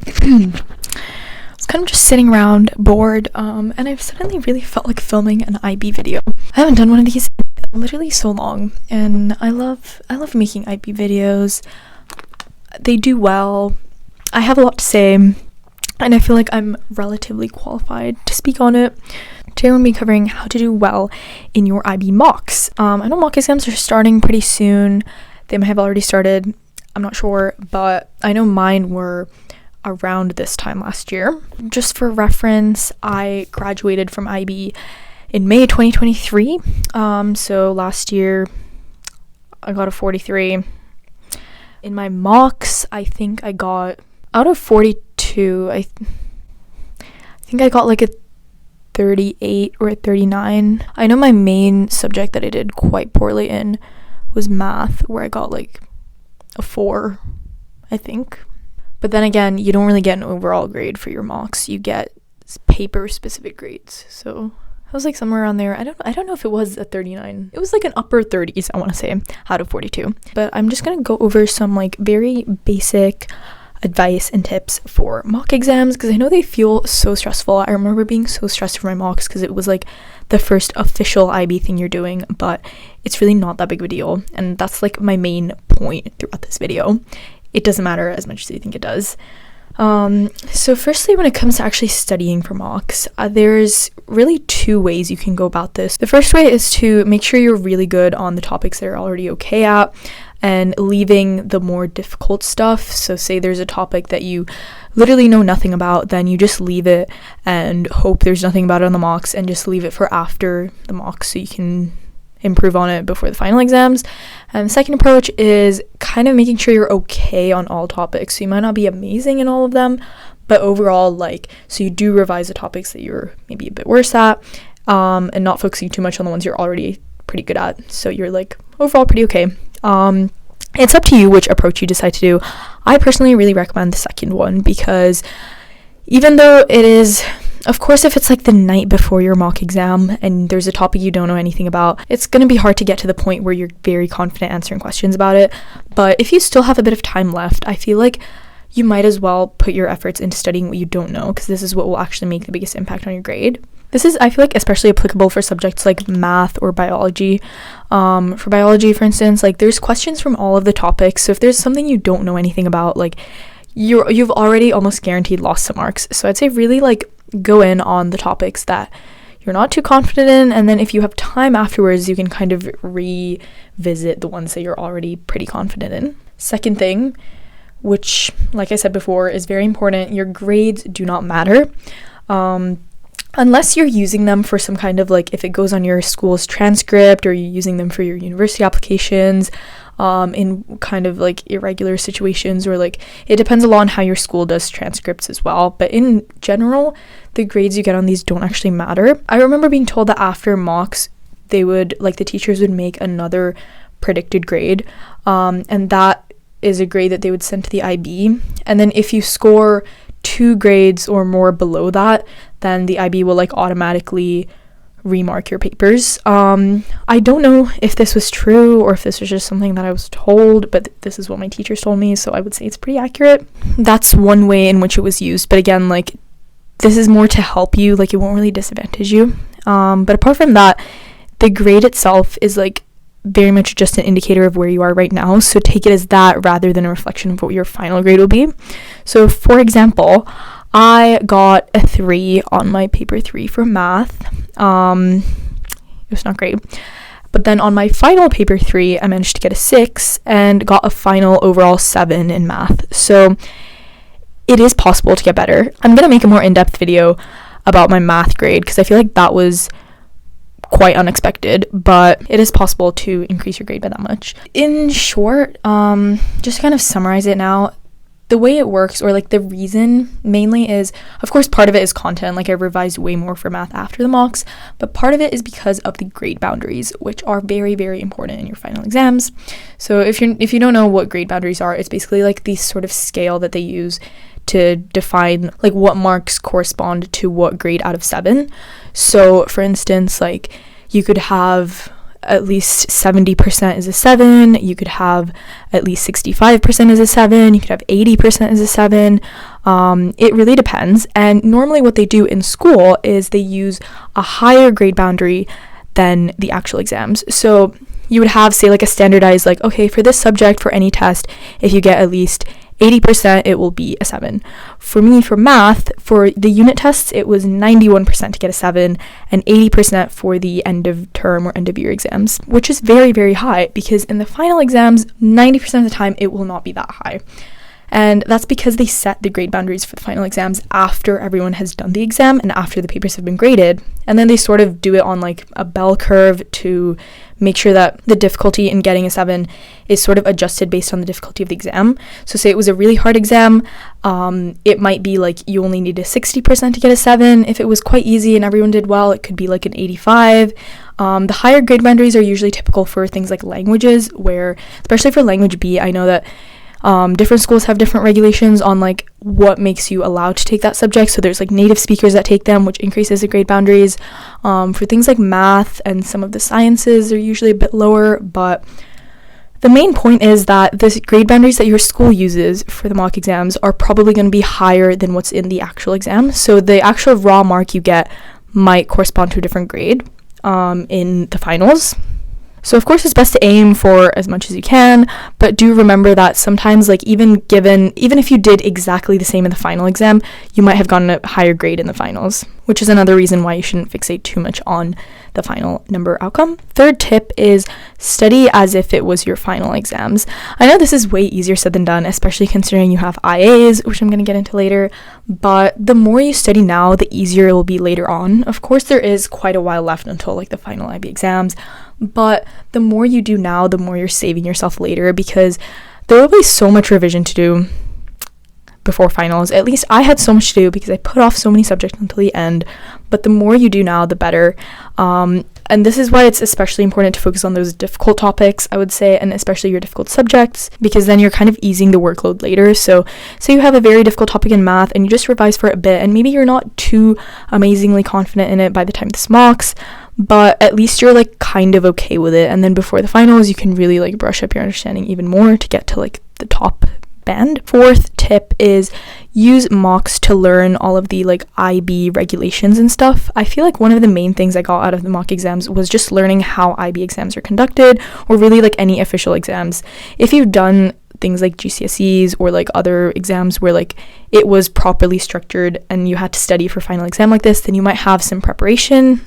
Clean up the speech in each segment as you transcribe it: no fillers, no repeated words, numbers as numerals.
I was kind of just sitting around bored, and I've suddenly really felt like filming an IB video. I haven't done one of these in literally so long, and I love making IB videos. They do well. I have a lot to say, and I feel like I'm relatively qualified to speak on it. Today we'll be covering how to do well in your IB mocks. I know mock exams are starting pretty soon. They might have already started. I'm not sure, but I know mine were around this time last year. Just for reference, I graduated from IB in May 2023. So last year I got a 43. In my mocks, I think I got out of 42. I think I got like a 38 or a 39. I know my main subject that I did quite poorly in was math, where I got like a 4, I think. But then again, you don't really get an overall grade for your mocks. You get paper specific grades. So I was like somewhere around there. I don't know if it was a 39. It was like an upper 30s, I want to say, out of 42. But I'm just going to go over some like very basic advice and tips for mock exams, because I know they feel so stressful. I remember being so stressed for my mocks because it was like the first official IB thing you're doing, but it's really not that big of a deal. And that's like my main point throughout this video. It doesn't matter as much as you think it does. So firstly, when it comes to actually studying for mocks, there's really 2 ways you can go about this. The first way is to make sure you're really good on the topics that you're already okay at and leaving the more difficult stuff. So say there's a topic that you literally know nothing about, then you just leave it and hope there's nothing about it on the mocks and just leave it for after the mocks so you can improve on it before the final exams. And the second approach is kind of making sure you're okay on all topics. So you might not be amazing in all of them, but overall, like, so you do revise the topics that you're maybe a bit worse at, and not focusing too much on the ones you're already pretty good at. So you're like overall pretty okay. It's up to you which approach you decide to do. I personally really recommend the second one, because even though it is, of course, if it's like the night before your mock exam and there's a topic you don't know anything about, it's going to be hard to get to the point where you're very confident answering questions about it. But if you still have a bit of time left, I feel like you might as well put your efforts into studying what you don't know, because this is what will actually make the biggest impact on your grade. This is, I feel like, especially applicable for subjects like math or biology. For biology, for instance, like there's questions from all of the topics. So if there's something you don't know anything about, like you've already almost guaranteed lost some marks. So I'd say really like go in on the topics that you're not too confident in, and then if you have time afterwards, you can kind of revisit the ones that you're already pretty confident in. Second thing, which, like I said before, is very important, your grades do not matter. Unless you're using them for some kind of like, if it goes on your school's transcript or you're using them for your university applications, in kind of like irregular situations, or like it depends a lot on how your school does transcripts as well. But in general, the grades you get on these don't actually matter. I remember being told that after mocks, they would, like, the teachers would make another predicted grade, and that is a grade that they would send to the IB. And then if you score 2 grades or more below that, then the IB will like automatically remark your papers. I don't know if this was true or if this was just something that I was told, but this is what my teachers told me, so I would say it's pretty accurate. That's one way in which it was used, but again, like, this is more to help you, like it won't really disadvantage you. But apart from that, the grade itself is like very much just an indicator of where you are right now, so take it as that rather than a reflection of what your final grade will be. So for example, I got a 3 on my paper 3 for math. It was not great, but then on my final paper 3 I managed to get a 6 and got a final overall 7 in math. So it is possible to get better. I'm gonna make a more in-depth video about my math grade because I feel like that was quite unexpected, but it is possible to increase your grade by that much. In short, just to kind of summarize it now, the way it works, or like the reason mainly, is, of course, part of it is content. Like I revised way more for math after the mocks, but part of it is because of the grade boundaries, which are very, very important in your final exams. So if you don't know what grade boundaries are, it's basically like the sort of scale that they use to define like what marks correspond to what grade out of 7. So for instance, like you could have at least 70% is a 7, you could have at least 65% as a 7, you could have 80% as a 7. It really depends. And normally what they do in school is they use a higher grade boundary than the actual exams. So you would have, say, like a standardized, like, okay, for this subject, for any test, if you get at least 80%, it will be a 7. For me, for math, for the unit tests, it was 91% to get a 7 and 80% for the end of term or end of year exams, which is very, very high, because in the final exams, 90% of the time, it will not be that high. And that's because they set the grade boundaries for the final exams after everyone has done the exam and after the papers have been graded. And then they sort of do it on like a bell curve to make sure that the difficulty in getting a 7 is sort of adjusted based on the difficulty of the exam. So say it was a really hard exam, it might be like you only need a 60% to get a 7. If it was quite easy and everyone did well, it could be like an 85. The higher grade boundaries are usually typical for things like languages, where, especially for language B, I know that different schools have different regulations on like what makes you allowed to take that subject. So there's like native speakers that take them, which increases the grade boundaries. For things like math and some of the sciences are usually a bit lower, but the main point is that the grade boundaries that your school uses for the mock exams are probably going to be higher than what's in the actual exam. So the actual raw mark you get might correspond to a different grade in the finals. So of course it's best to aim for as much as you can, but do remember that sometimes, like, even if you did exactly the same in the final exam, you might have gotten a higher grade in the finals, which is another reason why you shouldn't fixate too much on the final number outcome. Third tip is study as if it was your final exams. I know this is way easier said than done, especially considering you have IAs, which I'm going to get into later, but the more you study now, the easier it will be later on. Of course, there is quite a while left until like the final IB exams, but the more you do now, the more you're saving yourself later, because there will be so much revision to do before finals. At least I had so much to do because I put off so many subjects until the end, but the more you do now, the better. And this is why it's especially important to focus on those difficult topics, I would say, and especially your difficult subjects, because then you're kind of easing the workload later. So you have a very difficult topic in math and you just revise for it a bit, and maybe you're not too amazingly confident in it by the time this mocks, but at least you're like kind of okay with it. And then before the finals, you can really like brush up your understanding even more to get to like the top band. Fourth tip is use mocks to learn all of the like IB regulations and stuff. I feel like one of the main things I got out of the mock exams was just learning how IB exams are conducted, or really like any official exams. If you've done things like GCSEs or like other exams where like it was properly structured and you had to study for final exam like this, then you might have some preparation.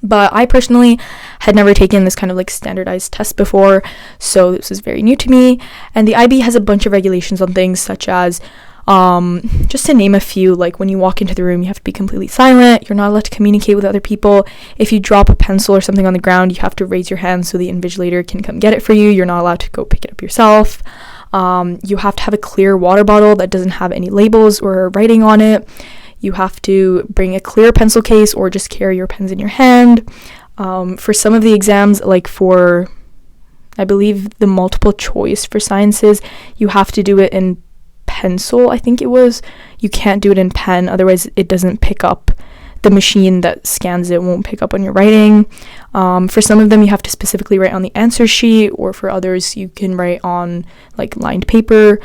But I personally had never taken this kind of like standardized test before, so this was very new to me. And the IB has a bunch of regulations on things such as, just to name a few, like when you walk into the room, you have to be completely silent. You're not allowed to communicate with other people. If you drop a pencil or something on the ground, you have to raise your hand so the invigilator can come get it for you. You're not allowed to go pick it up yourself. You have to have a clear water bottle that doesn't have any labels or writing on it. You have to bring a clear pencil case or just carry your pens in your hand. For some of the exams, like for, I believe, the multiple choice for sciences, you have to do it in pencil, I think it was. You can't do it in pen, otherwise it doesn't pick up. The machine that scans it won't pick up on your writing. For some of them, you have to specifically write on the answer sheet, or for others, you can write on like lined paper.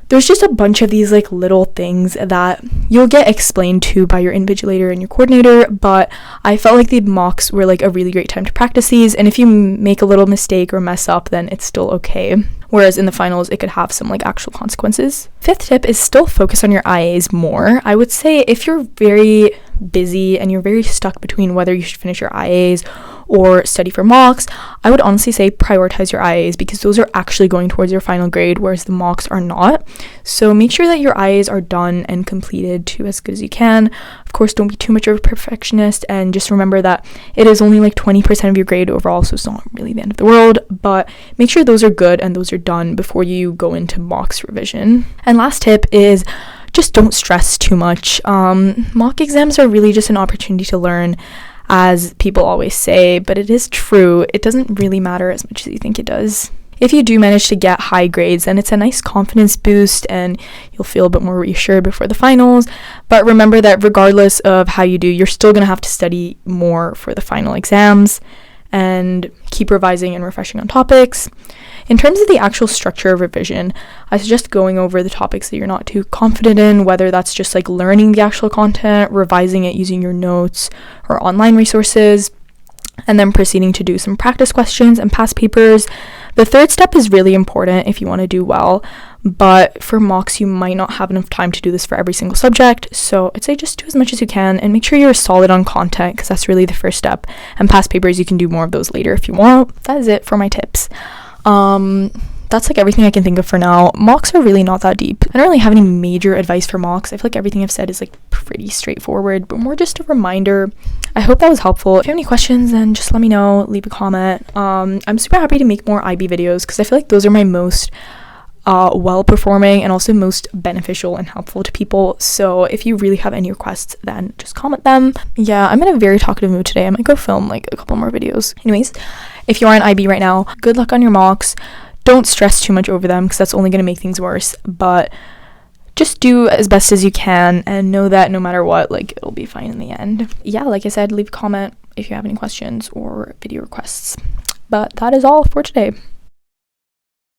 There's just a bunch of these like little things that you'll get explained to by your invigilator and your coordinator, but I felt like the mocks were like a really great time to practice these, and if you make a little mistake or mess up, then it's still okay. Whereas in the finals, it could have some like actual consequences. Fifth tip is still focus on your IAs more. I would say if you're very busy and you're very stuck between whether you should finish your IAs or study for mocks, I would honestly say prioritize your IAs, because those are actually going towards your final grade, whereas the mocks are not. So make sure that your IAs are done and completed to as good as you can. Of course, don't be too much of a perfectionist, and just remember that it is only like 20% of your grade overall, so it's not really the end of the world, but make sure those are good and those are done before you go into mocks revision. And last tip is just don't stress too much. Mock exams are really just an opportunity to learn, as people always say, but it is true. It doesn't really matter as much as you think it does. If you do manage to get high grades, then it's a nice confidence boost and you'll feel a bit more reassured before the finals. But remember that regardless of how you do, you're still going to have to study more for the final exams. and keep revising and refreshing on topics. In terms of the actual structure of revision, I suggest going over the topics that you're not too confident in, whether that's just like learning the actual content, revising it using your notes or online resources, and then proceeding to do some practice questions and past papers. The third step is really important if you want to do well, but for mocks you might not have enough time to do this for every single subject, so I'd say just do as much as you can and make sure you're solid on content, because that's really the first step. And past papers, you can do more of those later if you want. That is it for my tips. That's like everything I can think of for now. Mocks are really not that deep. I don't really have any major advice for mocks. I feel like everything I've said is like pretty straightforward, but more just a reminder. I hope that was helpful. If you have any questions, then just let me know, leave a comment. I'm super happy to make more IB videos because I feel like those are my most well performing and also most beneficial and helpful to people. So if you really have any requests, then just comment them. Yeah, I'm in a very talkative mood today. I might go film like a couple more videos. Anyways, if you are in IB right now, good luck on your mocks. Don't stress too much over them because that's only going to make things worse, but just do as best as you can and know that no matter what, like, it'll be fine in the end. Yeah, like I said, leave a comment if you have any questions or video requests. But that is all for today.